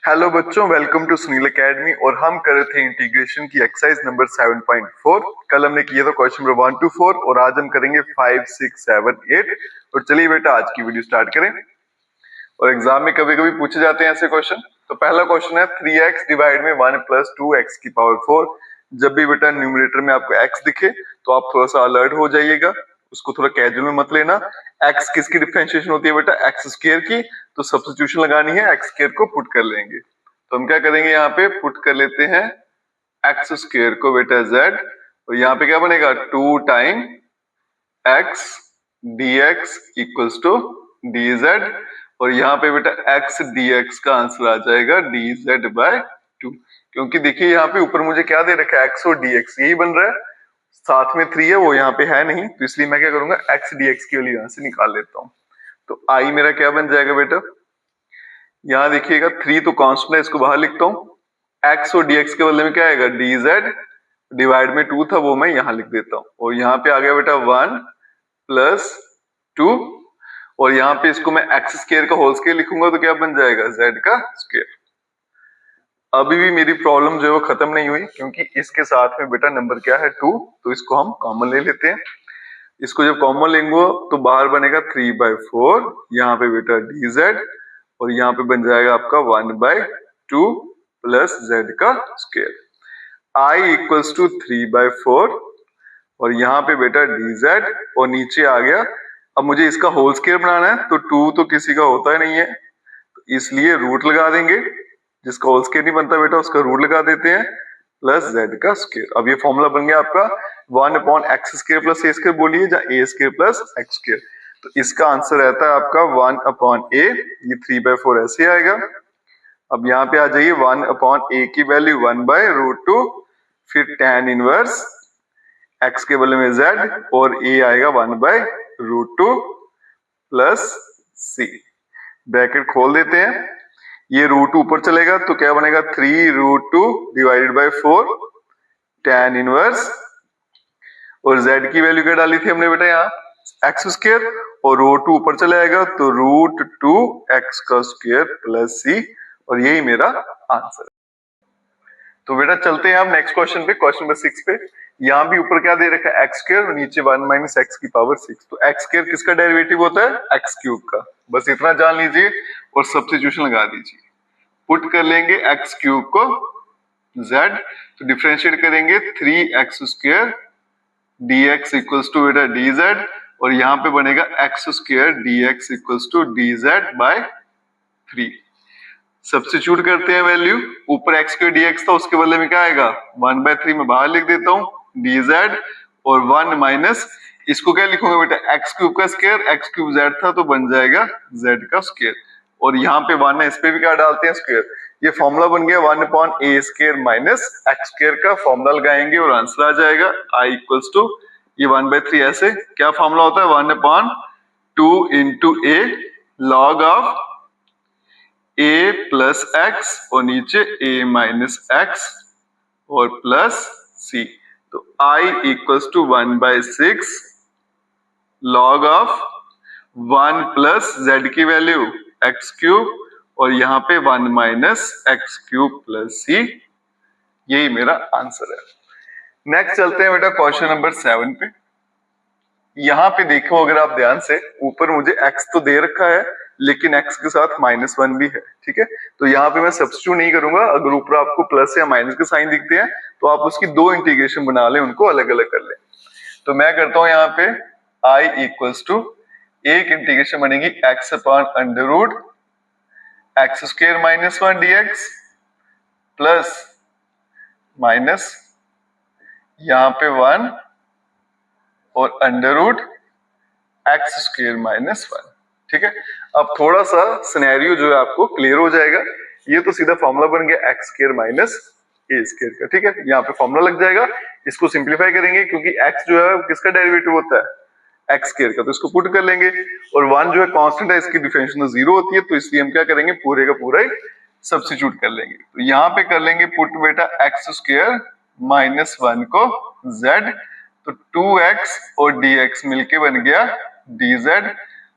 Hello बच्चों, welcome to Sunil academy. और हम कर रहे थे इंटीग्रेशन की एक्सरसाइज नंबर 7.4। कल हमने किया था क्वेश्चन नंबर 1 to 4 और आज हम करेंगे 5, 6, 7, 8। और चलिए बेटा आज की वीडियो स्टार्ट करें। और एग्जाम में कभी कभी पूछे जाते हैं ऐसे क्वेश्चन। तो पहला क्वेश्चन है 3x डिवाइड में 1 प्लस 2x की पावर 4। जब भी बेटा न्यूमरेटर में आपको x दिखे तो आप थोड़ा सा अलर्ट हो जाइएगा, उसको थोड़ा कैजुअल में मत लेना। x किसकी डिफरेंशिएशन होती है बेटा? x स्क्वायर की। तो सब्स्टिट्यूशन लगानी है, x स्क्वायर को पुट कर लेंगे। तो हम क्या करेंगे, यहाँ पे पुट कर लेते हैं x स्क्वायर को बेटा z, और यहाँ पे क्या बनेगा 2 time x dx equals to dz। और यहाँ पे बेटा x dx का आंसर आ जाएगा dz बाय 2। क्योंकि देखिए यहाँ पे ऊपर मुझे क्या दे रखा है, x और dx यही बन रहा है, साथ में 3 है वो यहाँ पे है नहीं, तो इसलिए मैं क्या करूंगा x dx की वैल्यू यहाँ से निकाल लेता हूँ। तो i मेरा क्या बन जाएगा बेटा, यहाँ देखिएगा 3 तो कांस्टेंट है, इसको बाहर लिखता हूँ। x और dx के बदले में क्या आएगा dz, डिवाइड में 2 था वो मैं यहाँ लिख देता हूँ। और यहाँ पे आ गया बेटा 1 प्लस 2, और यहाँ पे इसको मैं x स्क्वायर का होल स्क्वायर लिखूंगा तो क्या बन जाएगा z का स्क्वायर। अभी भी मेरी प्रॉब्लम जो है वो खत्म नहीं हुई, क्योंकि इसके साथ में बेटा नंबर क्या है 2, तो इसको हम कॉमन ले लेते हैं। इसको जब कॉमन लेंगे तो बाहर बनेगा 3/4, यहाँ पे बेटा dz, और यहाँ पे बन जाएगा आपका 1/2 प्लस z का स्क्वायर। i इक्वल्स टू 3/4, और यहाँ पे बेटा dz, और नीचे आ गया। अब मुझे इसका होल स्क्वायर बनाना है, तो 2 तो किसी का होता ही नहीं है, तो इसलिए रूट लगा देंगे। जिसका होल स्क्वायर नहीं बनता बेटा उसका रूट लगा देते हैं, प्लस z का स्क्वायर। अब ये फॉर्मूला बन गया आपका 1/x square plus a square, बोलिए, या a square plus x square. तो इसका आंसर रहता है आपका 1/a, ये 3/4 ऐसे आएगा। अब यहाँ पे आ जाइए 1/a की वैल्यू 1/√2, फिर tan इनवर्स x के बदले में z, और a आएगा 1/√2 प्लस c। ब्रैकेट खोल देते हैं, ये रूट ऊपर चलेगा तो क्या बनेगा 3√2 डिवाइडेड बाय 4 tan इनवर्स, और z की वैल्यू क्या डाली थी हमने बेटा यहाँ x स्क्वायर, और √2 ऊपर चले आएगा तो √2x का स्क्वायर प्लस c, और यही मेरा आंसर है। तो बेटा चलते हैं अब नेक्स्ट क्वेश्चन पे, क्वेश्चन नंबर 6 पे। यहाँ भी ऊपर क्या दे रखा है x स्क्वायर, और नीचे 1 माइनस x की पावर 6। तो x स्क्वायर किसका डेरिवेटिव होता है? x क्यूब का। बस इतना जान लीजिए और सब्स्टिट्यूशन लगा दीजिए। पुट कर लेंगे x क्यूब को z, तो डिफरेंशिएट करेंगे 3x square dx equals to बेटा dz, और यहाँ पे बनेगा x square dx equals to dz by 3। Substitute करते हैं वैल्यू, ऊपर x स्क्वायर dx था उसके बदले में क्या आएगा 1/3 में बाहर लिख देता हूँ dz, और 1 माइनस इसको क्या लिखूंगा बेटा x क्यूब का स्क्वायर, x क्यूब z था तो बन जाएगा z का स्क्वायर, और यहाँ पे 1 है इस पे भी क्या डालते हैं स्क्वायर। ये फॉर्मूला बन गया 1/a square minus x square का, फॉर्मूला लगाएंगे और आंसर आ जाएगा i इक्वल्स टू ये 1/3। ऐसे क्या फॉर्मूला होता है 1/2 into a log of a plus x, और नीचे a माइनस x, और प्लस c। तो i equals to 1/6 log of 1 plus z की वैल्यू x क्यूब, और यहाँ पे 1 minus x cube plus c। यही मेरा आंसर है। नेक्स्ट चलते हैं बेटा क्वेश्चन नंबर 7 पे। यहाँ पे देखो अगर आप ध्यान से, ऊपर मुझे x तो दे रखा है लेकिन x के साथ -1 भी है, ठीक है। तो यहाँ पे मैं सब्स्टिट्यूट नहीं करूंगा। अगर ऊपर आपको प्लस या माइनस के साइन दिखते हैं तो आप उसकी 2 इंटीग्रेशन बना लें, उनको अलग अलग कर लें। तो मैं करता हूँ यहाँ पे i इक्वल्स टू, एक इंटीग्रेशन बनेगी x upon under root x square -1 dx plus minus यहाँ पे 1 और अंडर रूट x स्क्वायर -1, ठीक है। अब थोड़ा सा सिनेरियो जो है आपको क्लियर हो जाएगा। ये तो सीधा फॉर्मूला बन गया x square minus a square का, ठीक है। यहाँ पे फॉर्मूला लग जाएगा, इसको सिंप्लीफाई करेंगे क्योंकि x जो है किसका डेरिवेटिव होता है x स्क्वायर का, तो इसको पुट कर लेंगे। और 1 जो है कांस्टेंट है, इसकी डिफरेंशिएशन 0 होती है, तो इसलिए हम क्या करेंगे पूरे का पूरा ही सब्स्टिट्यूट कर लेंगे। तो यहाँ पे कर लेंगे पुट बेटा x स्क्वायर -1 को z, तो 2x और dx मिलके बन गया dz,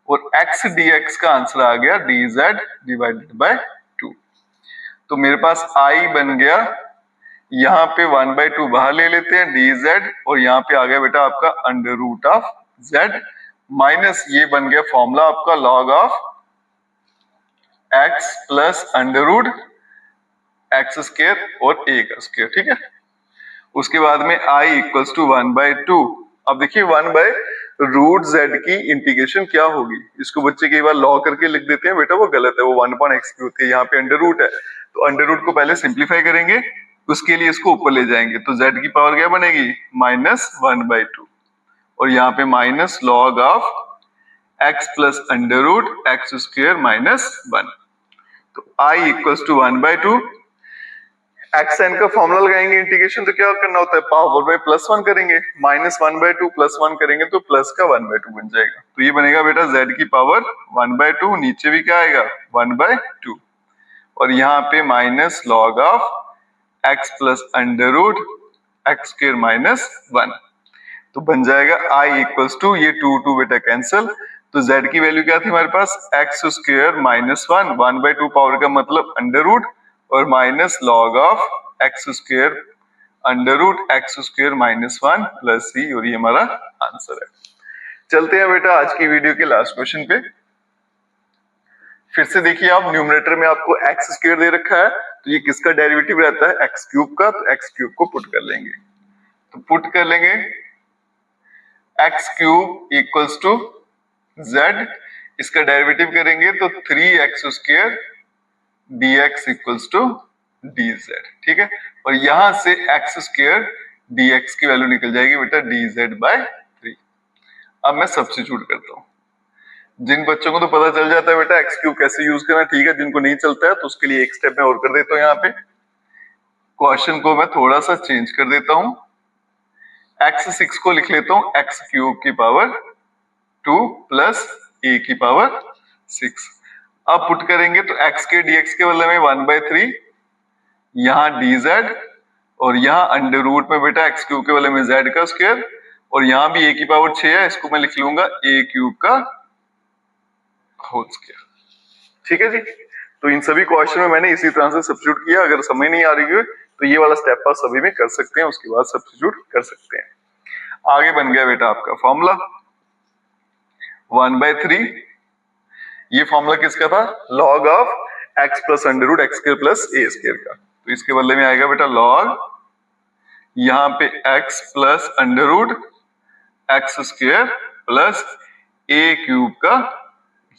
और x dx का आंसर आ गया dz डिवाइडेड बाय 2। तो मेरे पास आई बन गया, यहाँ पे 1/2 बाहर ले लेते हैं dz, और यहाँ पे आ गया बेटा आपका under root of z minus ये बन गया फॉर्मूला आपका log of x plus under root x square और a का स्क्वायर। ठीक है, उसके बाद में i इक्वल्स टू 1/2। अब देखिए 1/√z की इंटीग्रेशन क्या होगी, इसको बच्चे कई बार लॉ करके लिख देते हैं, बेटा वो गलत है, वो 1/x की होती है, यहाँ पे अंडर रूट है, तो अंडर रूट को पहले सिंप्लीफाई करेंगे, उसके लिए इसको ऊपर ले जाएंगे, तो z की पावर क्या बनेगी -1/2, और यहाँ पे minus log of x plus under root x square -1। तो i equals to 1/2, x n का फॉर्मूला लगाएंगे इंटीग्रेशन, तो क्या करना होता है पावर में +1 करेंगे, -1/2 +1 करेंगे तो प्लस का 1/2 बन जाएगा, तो ये बनेगा बेटा z की पावर 1/2, नीचे भी क्या आएगा 1/2, और यहाँ पे minus log of x plus under root x square -1, तो बन जाएगा i इक्वल्स टू ये 2 बेटा कैंसिल, तो z की वैल्यू क्या थी हमारे पास एक्स स्क्वायर -1, 1/2 पावर का मतलब अंडर रूट, और minus log of x square under root x square -1 plus c, और ये हमारा आंसर है। चलते हैं बेटा आज की वीडियो के लास्ट क्वेश्चन पे। फिर से देखिए आप न्यूमरेटर में आपको एक्स स्क्वायर दे रखा है, तो ये किसका डेरिवेटिव रहता है एक्स क्यूब का, तो एक्स क्यूब को पुट कर लेंगे, तो पुट कर लेंगे x cube equals to z, इसका डेरिवेटिव करेंगे तो 3x square dx equals to dz। ठीक है, और यहां से x स्क्वायर dx की वैल्यू निकल जाएगी बेटा dz/3। अब मैं सब्स्टिट्यूट करता हूं, जिन बच्चों को तो पता चल जाता है बेटा एक्स क्यूब कैसे यूज करना, ठीक है, जिनको नहीं चलता है तो उसके लिए एक स्टेप मैं और कर देता हूं, यहाँ पे क्वेश्चन को मैं थोड़ा सा चेंज कर देता हूं, x6 को लिख लेता हूं एक्स क्यूब की पावर 2 प्लस a की पावर 6। अब पुट करेंगे तो x के dx के बदले में 1/3, यहाँ dz, और यहाँ अंडर रूट में बेटा एक्स क्यूब के बदले में z का स्क्वायर, और यहाँ भी a की पावर 6 है, इसको मैं लिख लूंगा a क्यूब का होल स्क्वायर। ठीक है जी, तो इन सभी क्वेश्चन में मैंने इसी तरह से सब्स्टिट्यूट किया, अगर समझ नहीं आ रही है तो ये वाला स्टेप आप सभी में कर सकते हैं, उसके बाद सब्स्टिट्यूट कर सकते हैं। आगे बन गया बेटा आपका फॉर्मूला 1/3, ये फॉर्मूला किसका था log of x plus under root x square plus a square का, तो इसके बदले में आएगा बेटा लॉग, यहाँ पे x plus under root x square plus a cube का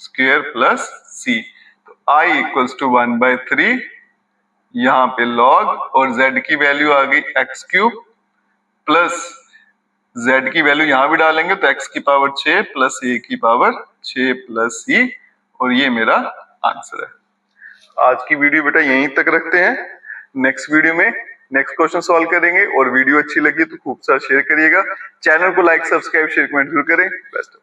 स्क्वायर प्लस c, तो i इक्वल्स टू 1/3, यहाँ पे लॉग, और z की वैल्यू आ गई x क्यूब प्लस z की वैल्यू यहां भी डालेंगे तो x की पावर 6 प्लस a की पावर 6 प्लस c, और ये मेरा आंसर है। आज की वीडियो बेटा यहीं तक रखते हैं, नेक्स्ट वीडियो में नेक्स्ट क्वेश्चन सॉल्व करेंगे, और वीडियो अच्छी लगी तो खूब सारा शेयर करिएगा, चैनल को लाइक सब्सक्राइब शेयर कमेंट जरूर करें। बेस्ट।